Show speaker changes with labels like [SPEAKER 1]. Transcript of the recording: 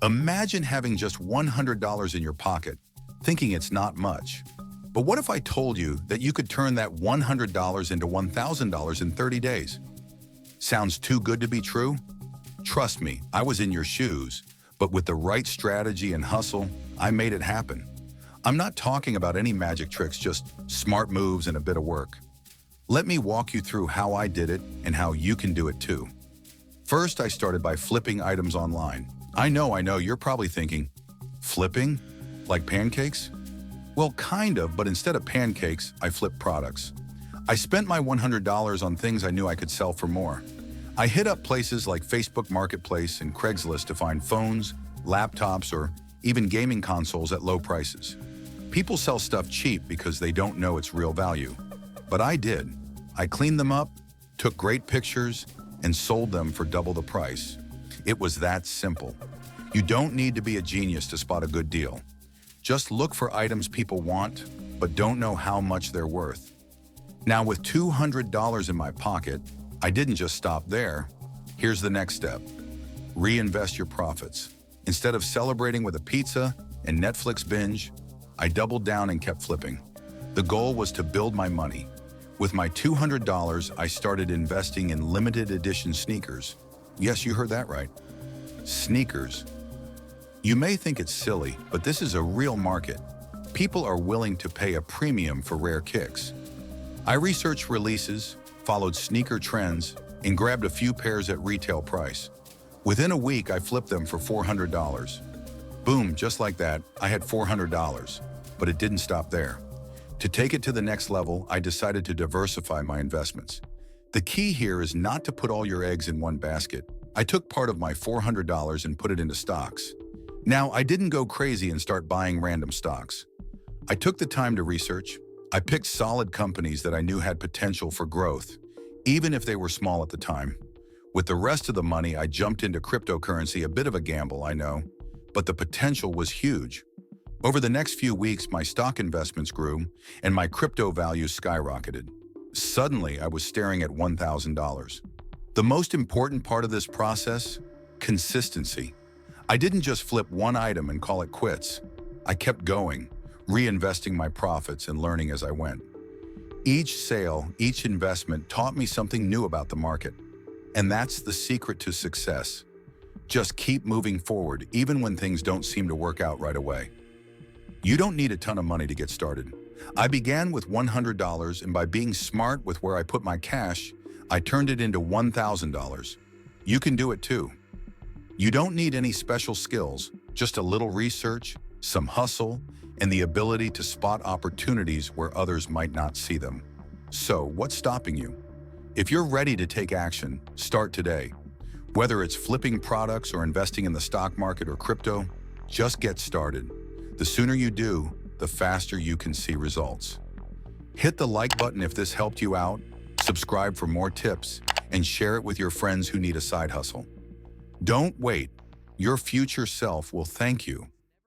[SPEAKER 1] Imagine having just $100 in your pocket, thinking it's not much. But what if I told you that you could turn that $100 into $1,000 in 30 days? Sounds too good to be true? Trust me, I was in your shoes, but with the right strategy and hustle, I made it happen. I'm not talking about any magic tricks, just smart moves and a bit of work. Let me walk you through how I did it and how you can do it too. First, I started by flipping items online. I know, you're probably thinking, flipping? Like pancakes? Well, kind of, but instead of pancakes, I flipped products. I spent my $100 on things I knew I could sell for more. I hit up places like Facebook Marketplace and Craigslist to find phones, laptops, or even gaming consoles at low prices. People sell stuff cheap because they don't know its real value. But I did. I cleaned them up, took great pictures, and sold them for double the price. It was that simple. You don't need to be a genius to spot a good deal. Just look for items people want, but don't know how much they're worth. Now, with $200 in my pocket, I didn't just stop there. Here's the next step. Reinvest your profits. Instead of celebrating with a pizza and Netflix binge, I doubled down and kept flipping. The goal was to build my money. With my $200, I started investing in limited edition sneakers. Yes, you heard that right. Sneakers. You may think it's silly, but this is a real market. People are willing to pay a premium for rare kicks. I researched releases, followed sneaker trends, and grabbed a few pairs at retail price. Within a week, I flipped them for $400. Boom, just like that, I had $400. But it didn't stop there. To take it to the next level, I decided to diversify my investments. The key here is not to put all your eggs in one basket. I took part of my $400 and put it into stocks. Now, I didn't go crazy and start buying random stocks. I took the time to research. I picked solid companies that I knew had potential for growth, even if they were small at the time. With the rest of the money, I jumped into cryptocurrency, a bit of a gamble, I know, but the potential was huge. Over the next few weeks, my stock investments grew and my crypto value skyrocketed. Suddenly, I was staring at $1,000. The most important part of this process? Consistency. I didn't just flip one item and call it quits. I kept going, reinvesting my profits and learning as I went. Each sale, each investment taught me something new about the market. And that's the secret to success. Just keep moving forward, even when things don't seem to work out right away. You don't need a ton of money to get started. I began with $100, and by being smart with where I put my cash, I turned it into $1,000. You can do it too. You don't need any special skills, just a little research, some hustle, and the ability to spot opportunities where others might not see them. So, what's stopping you? If you're ready to take action, start today. Whether it's flipping products or investing in the stock market or crypto, just get started. The sooner you do, the faster you can see results. Hit the like button if this helped you out, subscribe for more tips, and share it with your friends who need a side hustle. Don't wait. Your future self will thank you.